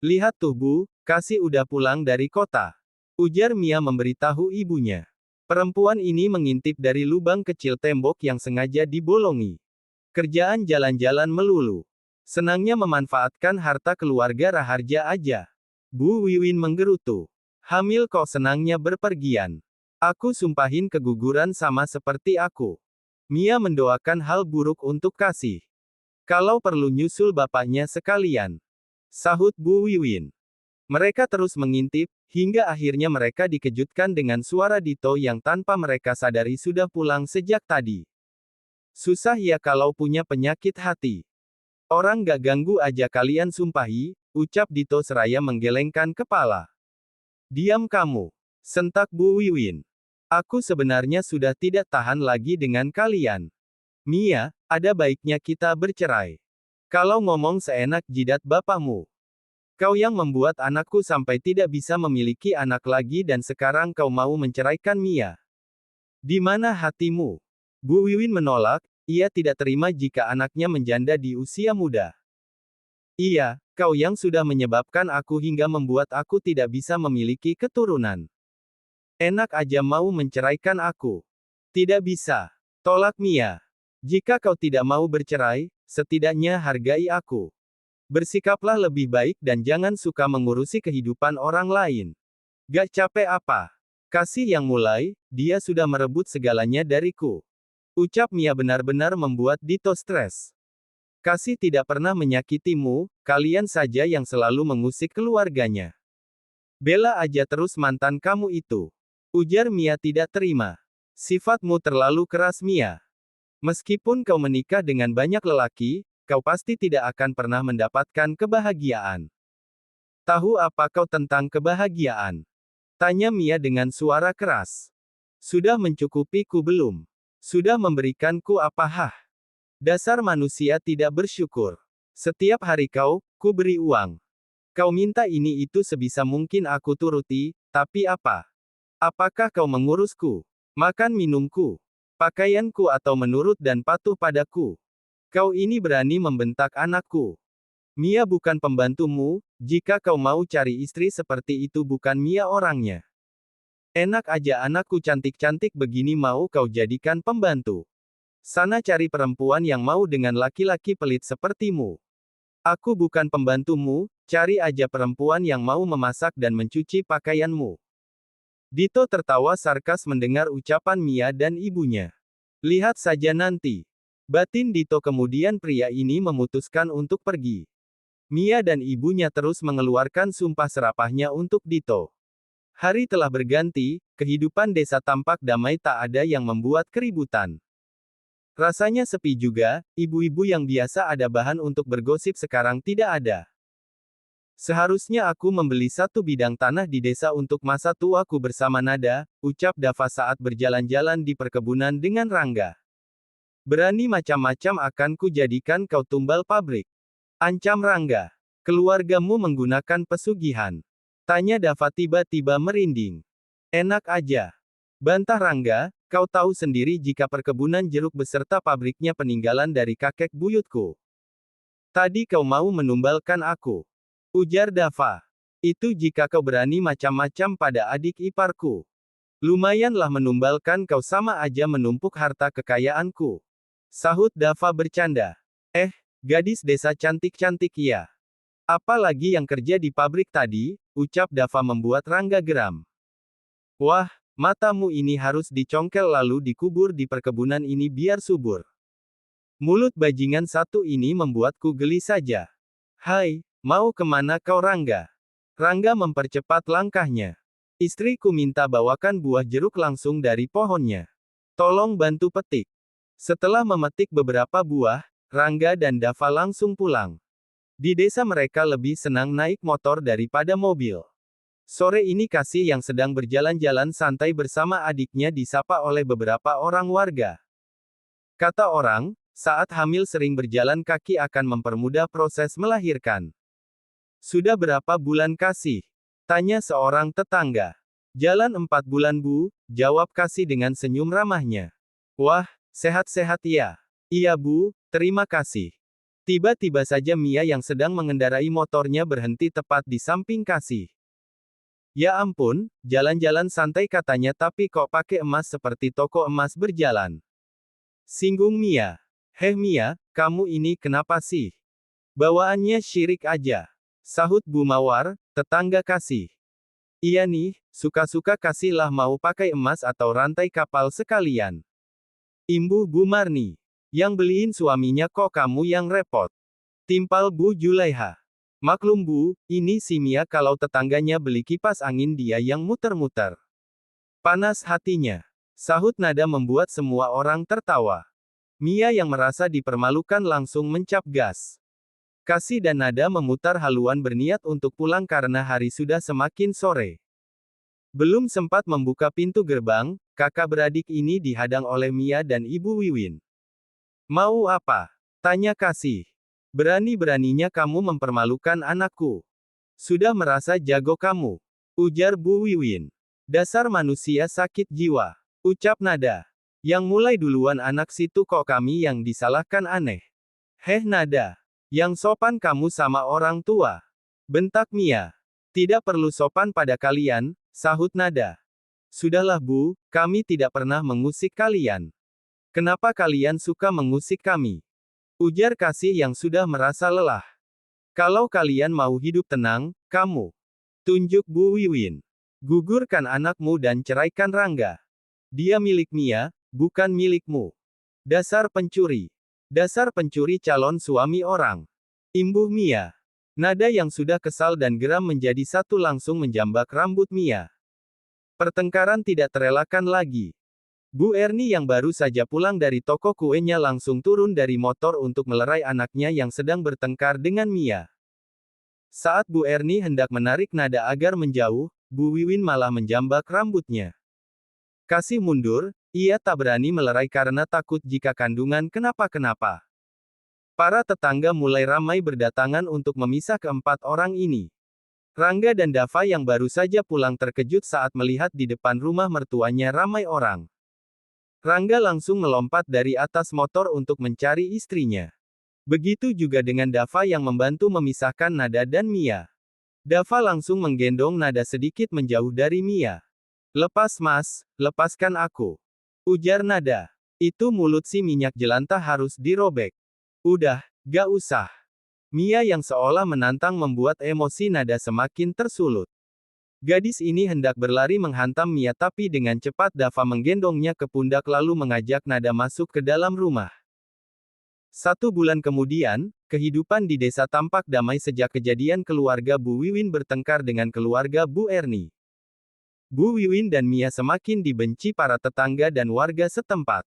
Lihat tuh Bu, Kasih udah pulang dari kota. Ujar Mia memberitahu ibunya. Perempuan ini mengintip dari lubang kecil tembok yang sengaja dibolongi. Kerjaan jalan-jalan melulu. Senangnya memanfaatkan harta keluarga Raharja aja. Bu Wiwin menggerutu. Hamil kok senangnya berpergian. Aku sumpahin keguguran sama seperti aku. Mia mendoakan hal buruk untuk Kasih. Kalau perlu nyusul bapaknya sekalian. Sahut Bu Wiwin. Mereka terus mengintip, hingga akhirnya mereka dikejutkan dengan suara Dito yang tanpa mereka sadari sudah pulang sejak tadi. Susah ya kalau punya penyakit hati. Orang gak ganggu aja kalian sumpahi, ucap Dito seraya menggelengkan kepala. Diam kamu. Sentak Bu Wiwin. Aku sebenarnya sudah tidak tahan lagi dengan kalian. Mia, ada baiknya kita bercerai. Kalau ngomong seenak jidat bapakmu. Kau yang membuat anakku sampai tidak bisa memiliki anak lagi dan sekarang kau mau menceraikan Mia. Di mana hatimu? Bu Wiwin menolak, ia tidak terima jika anaknya menjanda di usia muda. Iya, kau yang sudah menyebabkan aku hingga membuat aku tidak bisa memiliki keturunan. Enak aja mau menceraikan aku. Tidak bisa. Tolak Mia. Jika kau tidak mau bercerai, setidaknya hargai aku. Bersikaplah lebih baik dan jangan suka mengurusi kehidupan orang lain. Gak capek apa? Kasih yang mulai, dia sudah merebut segalanya dariku. Ucap Mia benar-benar membuat Dito stres. Kasih tidak pernah menyakitimu, kalian saja yang selalu mengusik keluarganya. Bela aja terus mantan kamu itu. Ujar Mia tidak terima. Sifatmu terlalu keras Mia. Meskipun kau menikah dengan banyak lelaki, kau pasti tidak akan pernah mendapatkan kebahagiaan. Tahu apa kau tentang kebahagiaan? Tanya Mia dengan suara keras. Sudah mencukupiku belum? Sudah memberikanku apa hah? Dasar manusia tidak bersyukur. Setiap hari ku beri uang. Kau minta ini itu sebisa mungkin aku turuti, tapi apa? Apakah kau mengurusku? Makan minumku? Pakaianku atau menurut dan patuh padaku? Kau ini berani membentak anakku. Mia bukan pembantumu, jika kau mau cari istri seperti itu bukan Mia orangnya. Enak aja anakku cantik-cantik begini mau kau jadikan pembantu. Sana cari perempuan yang mau dengan laki-laki pelit sepertimu. Aku bukan pembantumu, cari aja perempuan yang mau memasak dan mencuci pakaianmu. Dito tertawa sarkas mendengar ucapan Mia dan ibunya. Lihat saja nanti. Batin Dito kemudian pria ini memutuskan untuk pergi. Mia dan ibunya terus mengeluarkan sumpah serapahnya untuk Dito. Hari telah berganti, kehidupan desa tampak damai tak ada yang membuat keributan. Rasanya sepi juga, ibu-ibu yang biasa ada bahan untuk bergosip sekarang tidak ada. Seharusnya aku membeli satu bidang tanah di desa untuk masa tuaku bersama Nada, ucap Dava saat berjalan-jalan di perkebunan dengan Rangga. Berani macam-macam akan ku jadikan kau tumbal pabrik. Ancam Rangga. Keluargamu menggunakan pesugihan. Tanya Dava tiba-tiba merinding. Enak aja. Bantah Rangga, kau tahu sendiri jika perkebunan jeruk beserta pabriknya peninggalan dari kakek buyutku. Tadi kau mau menumbalkan aku. Ujar Dava. Itu jika kau berani macam-macam pada adik iparku. Lumayanlah menumbalkan kau sama aja menumpuk harta kekayaanku. Sahut Dava bercanda. Gadis desa cantik-cantik ya. Apalagi yang kerja di pabrik tadi, ucap Dava membuat Rangga geram. Wah, matamu ini harus dicongkel lalu dikubur di perkebunan ini biar subur. Mulut bajingan satu ini membuatku geli saja. Hai, mau kemana kau Rangga? Rangga mempercepat langkahnya. Istriku minta bawakan buah jeruk langsung dari pohonnya. Tolong bantu petik. Setelah memetik beberapa buah, Rangga dan Dava langsung pulang. Di desa mereka lebih senang naik motor daripada mobil. Sore ini Kasih yang sedang berjalan-jalan santai bersama adiknya disapa oleh beberapa orang warga. Kata orang, saat hamil sering berjalan kaki akan mempermudah proses melahirkan. Sudah berapa bulan Kasih? Tanya seorang tetangga. Jalan 4 bulan Bu, jawab Kasih dengan senyum ramahnya. Wah, sehat-sehat ya. Iya Bu, terima kasih. Tiba-tiba saja Mia yang sedang mengendarai motornya berhenti tepat di samping Kasih. Ya ampun, jalan-jalan santai katanya tapi kok pakai emas seperti toko emas berjalan. Singgung Mia. Heh Mia, kamu ini kenapa sih? Bawaannya syirik aja. Sahut Bu Mawar, tetangga Kasih. Iya nih, suka-suka Kasih lah mau pakai emas atau rantai kapal sekalian. Imbuh Bu Marni. Yang beliin suaminya kok kamu yang repot. Timpal Bu Julaiha. Maklum Bu, ini si Mia kalau tetangganya beli kipas angin dia yang muter-muter. Panas hatinya. Sahut nada membuat semua orang tertawa. Mia yang merasa dipermalukan langsung mencap gas. Kasih dan nada memutar haluan berniat untuk pulang karena hari sudah semakin sore. Belum sempat membuka pintu gerbang, kakak beradik ini dihadang oleh Mia dan Ibu Wiwin. Mau apa? Tanya Kasih. Berani-beraninya kamu mempermalukan anakku. Sudah merasa jago kamu. Ujar Bu Wiwin. Dasar manusia sakit jiwa. Ucap nada. Yang mulai duluan anak situ kok kami yang disalahkan aneh. Heh nada. Yang sopan kamu sama orang tua. Bentak Mia. Tidak perlu sopan pada kalian, sahut nada. Sudahlah Bu, kami tidak pernah mengusik kalian. Kenapa kalian suka mengusik kami? Ujar Kasih yang sudah merasa lelah. Kalau kalian mau hidup tenang, kamu. Tunjuk Bu Wiwin. Gugurkan anakmu dan ceraikan Rangga. Dia milik Mia, bukan milikmu. Dasar pencuri. Dasar pencuri calon suami orang. Imbuh Mia. Nada yang sudah kesal dan geram menjadi satu langsung menjambak rambut Mia. Pertengkaran tidak terelakkan lagi. Bu Erni yang baru saja pulang dari toko kuenya langsung turun dari motor untuk melerai anaknya yang sedang bertengkar dengan Mia. Saat Bu Erni hendak menarik nada agar menjauh, Bu Wiwin malah menjambak rambutnya. Kasih mundur, ia tak berani melerai karena takut jika kandungan kenapa-kenapa. Para tetangga mulai ramai berdatangan untuk memisah keempat orang ini. Rangga dan Dava yang baru saja pulang terkejut saat melihat di depan rumah mertuanya ramai orang. Rangga langsung melompat dari atas motor untuk mencari istrinya. Begitu juga dengan Dava yang membantu memisahkan Nada dan Mia. Dava langsung menggendong Nada sedikit menjauh dari Mia. Lepas Mas, lepaskan aku. Ujar Nada. Itu mulut si minyak jelantah harus dirobek. Udah, gak usah. Mia yang seolah menantang membuat emosi Nada semakin tersulut. Gadis ini hendak berlari menghantam Mia tapi dengan cepat Dava menggendongnya ke pundak lalu mengajak Nada masuk ke dalam rumah. 1 bulan kemudian, kehidupan di desa tampak damai sejak kejadian keluarga Bu Wiwin bertengkar dengan keluarga Bu Erni. Bu Wiwin dan Mia semakin dibenci para tetangga dan warga setempat.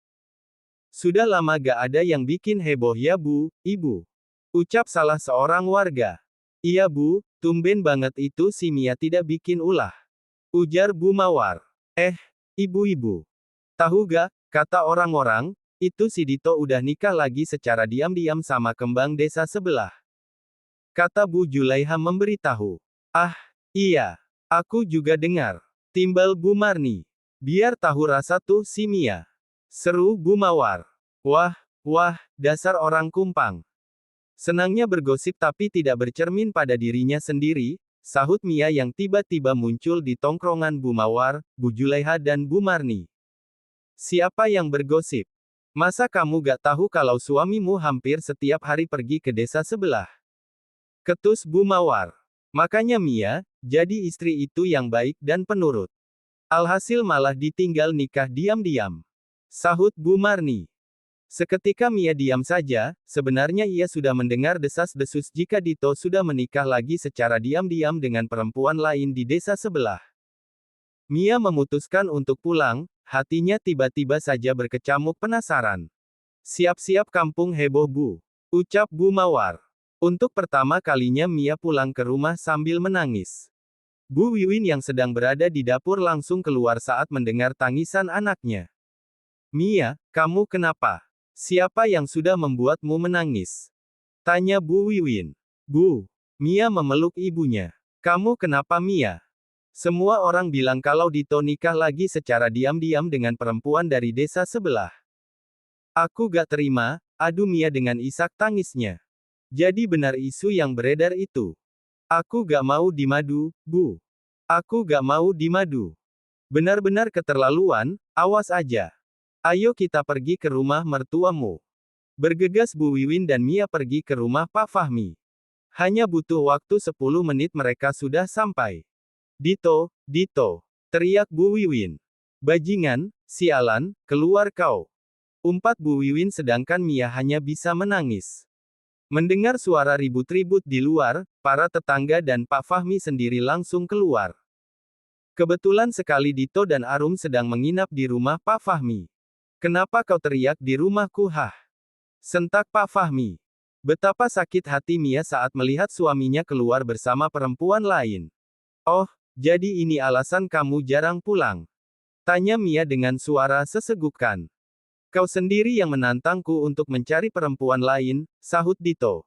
Sudah lama gak ada yang bikin heboh ya Bu, Ibu. Ucap salah seorang warga. Iya Bu, tumben banget itu si Mia tidak bikin ulah. Ujar Bu Mawar. Ibu-ibu. Tahu gak, kata orang-orang, itu si Dito udah nikah lagi secara diam-diam sama kembang desa sebelah. Kata Bu Julaiha memberitahu. Ah, iya. Aku juga dengar. Timbal Bu Marni. Biar tahu rasa tuh si Mia. Seru Bu Mawar. Wah, dasar orang kumpang. Senangnya bergosip tapi tidak bercermin pada dirinya sendiri, sahut Mia yang tiba-tiba muncul di tongkrongan Bu Mawar, Bu Julaiha dan Bu Marni. Siapa yang bergosip? Masa kamu gak tahu kalau suamimu hampir setiap hari pergi ke desa sebelah? Ketus Bu Mawar. Makanya Mia, jadi istri itu yang baik dan penurut. Alhasil malah ditinggal nikah diam-diam. Sahut Bu Marni. Seketika Mia diam saja, sebenarnya ia sudah mendengar desas-desus jika Dito sudah menikah lagi secara diam-diam dengan perempuan lain di desa sebelah. Mia memutuskan untuk pulang, hatinya tiba-tiba saja berkecamuk penasaran. Siap-siap kampung heboh Bu. Ucap Bu Mawar. Untuk pertama kalinya Mia pulang ke rumah sambil menangis. Bu Wiwin yang sedang berada di dapur langsung keluar saat mendengar tangisan anaknya. Mia, kamu kenapa? Siapa yang sudah membuatmu menangis? Tanya Bu Wiwin. Bu. Mia memeluk ibunya. Kamu kenapa Mia? Semua orang bilang kalau Dito nikah lagi secara diam-diam dengan perempuan dari desa sebelah. Aku gak terima, adu Mia dengan isak tangisnya. Jadi benar isu yang beredar itu. Aku gak mau dimadu, Bu. Aku gak mau dimadu. Benar-benar keterlaluan, awas aja. Ayo kita pergi ke rumah mertuamu. Bergegas Bu Wiwin dan Mia pergi ke rumah Pak Fahmi. Hanya butuh waktu 10 menit mereka sudah sampai. Dito, Dito, teriak Bu Wiwin. Bajingan, sialan, keluar kau. Umpat Bu Wiwin sedangkan Mia hanya bisa menangis. Mendengar suara ribut-ribut di luar, para tetangga dan Pak Fahmi sendiri langsung keluar. Kebetulan sekali Dito dan Arum sedang menginap di rumah Pak Fahmi. Kenapa kau teriak di rumahku hah? Sentak Pak Fahmi. Betapa sakit hati Mia saat melihat suaminya keluar bersama perempuan lain. Oh, jadi ini alasan kamu jarang pulang? Tanya Mia dengan suara sesegugkan. Kau sendiri yang menantangku untuk mencari perempuan lain, sahut Dito.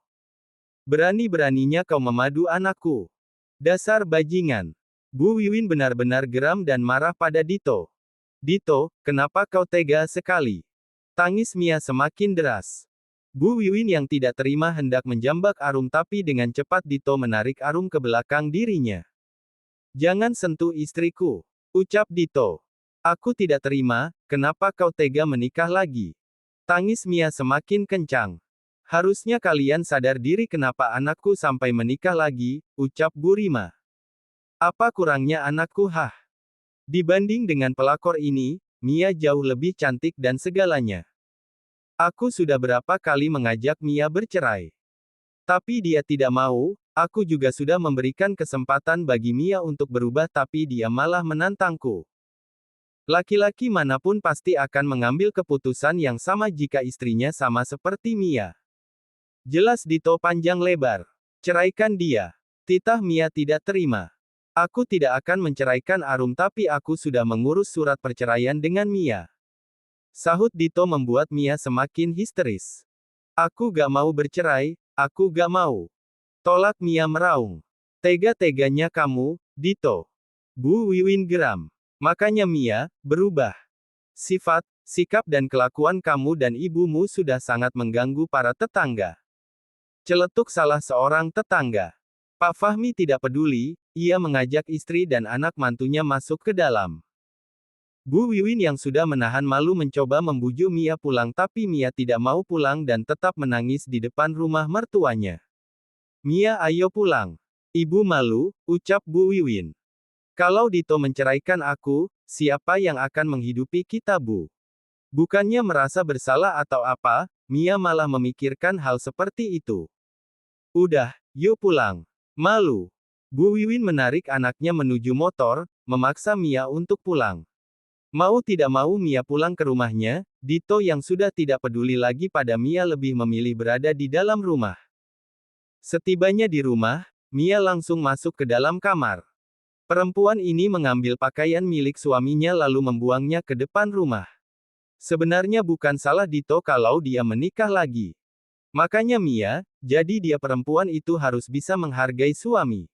Berani-beraninya kau memadu anakku. Dasar bajingan. Bu Wiwin benar-benar geram dan marah pada Dito. Dito, kenapa kau tega sekali? Tangis Mia semakin deras. Bu Wiwin yang tidak terima hendak menjambak Arum tapi dengan cepat Dito menarik Arum ke belakang dirinya. Jangan sentuh istriku, ucap Dito. Aku tidak terima, kenapa kau tega menikah lagi? Tangis Mia semakin kencang. Harusnya kalian sadar diri kenapa anakku sampai menikah lagi, ucap Bu Rima. Apa kurangnya anakku hah? Dibanding dengan pelakor ini, Mia jauh lebih cantik dan segalanya. Aku sudah berapa kali mengajak Mia bercerai. Tapi dia tidak mau, aku juga sudah memberikan kesempatan bagi Mia untuk berubah tapi dia malah menantangku. Laki-laki manapun pasti akan mengambil keputusan yang sama jika istrinya sama seperti Mia. Jelas Dito panjang lebar. Ceraikan dia. Titah Mia tidak terima. Aku tidak akan menceraikan Arum tapi aku sudah mengurus surat perceraian dengan Mia. Sahut Dito membuat Mia semakin histeris. Aku gak mau bercerai, aku gak mau. Tolak Mia meraung. Tega-teganya kamu, Dito. Bu Wiwin geram. Makanya Mia, berubah. Sifat, sikap dan kelakuan kamu dan ibumu sudah sangat mengganggu para tetangga. Celetuk salah seorang tetangga. Pak Fahmi tidak peduli, ia mengajak istri dan anak mantunya masuk ke dalam. Bu Wiwin yang sudah menahan malu mencoba membujuk Mia pulang tapi Mia tidak mau pulang dan tetap menangis di depan rumah mertuanya. Mia ayo pulang. Ibu malu, ucap Bu Wiwin. Kalau Dito menceraikan aku, siapa yang akan menghidupi kita Bu? Bukannya merasa bersalah atau apa, Mia malah memikirkan hal seperti itu. Udah, yuk pulang. Malu. Bu Wiwin menarik anaknya menuju motor, memaksa Mia untuk pulang. Mau tidak mau Mia pulang ke rumahnya, Dito yang sudah tidak peduli lagi pada Mia lebih memilih berada di dalam rumah. Setibanya di rumah, Mia langsung masuk ke dalam kamar. Perempuan ini mengambil pakaian milik suaminya lalu membuangnya ke depan rumah. Sebenarnya bukan salah Dito kalau dia menikah lagi. Makanya Mia, jadi dia perempuan itu harus bisa menghargai suami.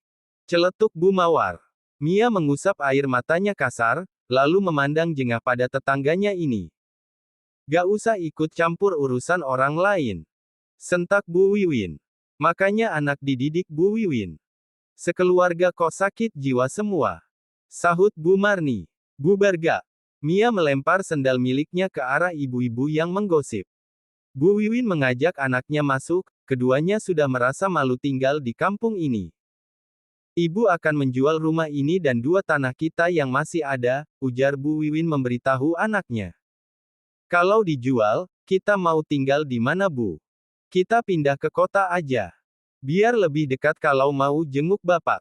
Celetuk Bu Mawar. Mia mengusap air matanya kasar, lalu memandang jengah pada tetangganya ini. Gak usah ikut campur urusan orang lain. Sentak Bu Wiwin. Makanya anak dididik Bu Wiwin. Sekeluarga kok sakit jiwa semua. Sahut Bu Marni. Bubar gak? Mia melempar sendal miliknya ke arah ibu-ibu yang menggosip. Bu Wiwin mengajak anaknya masuk, keduanya sudah merasa malu tinggal di kampung ini. Ibu akan menjual rumah ini dan 2 tanah kita yang masih ada, ujar Bu Wiwin memberitahu anaknya. Kalau dijual, kita mau tinggal di mana Bu? Kita pindah ke kota aja. Biar lebih dekat kalau mau jenguk Bapak.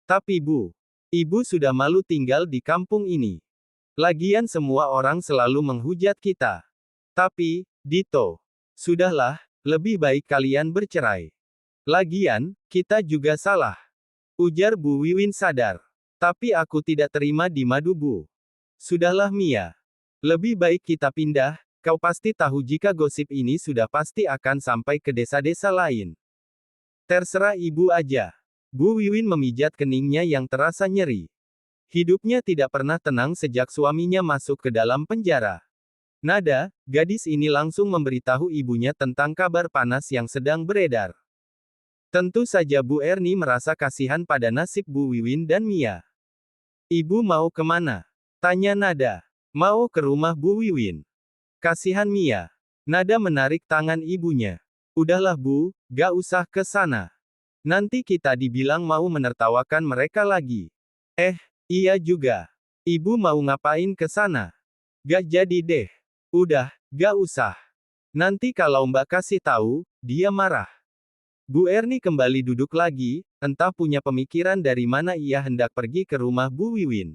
Tapi Bu, Ibu sudah malu tinggal di kampung ini. Lagian semua orang selalu menghujat kita. Tapi, Dito, sudahlah, lebih baik kalian bercerai. Lagian, kita juga salah. Ujar Bu Wiwin sadar. Tapi aku tidak terima dimadu Bu. Sudahlah Mia. Lebih baik kita pindah, kau pasti tahu jika gosip ini sudah pasti akan sampai ke desa-desa lain. Terserah ibu aja. Bu Wiwin memijat keningnya yang terasa nyeri. Hidupnya tidak pernah tenang sejak suaminya masuk ke dalam penjara. Nada, gadis ini langsung memberitahu ibunya tentang kabar panas yang sedang beredar. Tentu saja Bu Erni merasa kasihan pada nasib Bu Wiwin dan Mia. Ibu mau kemana? Tanya Nada. Mau ke rumah Bu Wiwin. Kasihan Mia. Nada menarik tangan ibunya. Udahlah Bu, gak usah ke sana. Nanti kita dibilang mau menertawakan mereka lagi. Iya juga. Ibu mau ngapain ke sana? Gak jadi deh. Udah, gak usah. Nanti kalau Mbak kasih tahu, dia marah. Bu Erni kembali duduk lagi, entah punya pemikiran dari mana ia hendak pergi ke rumah Bu Wiwin.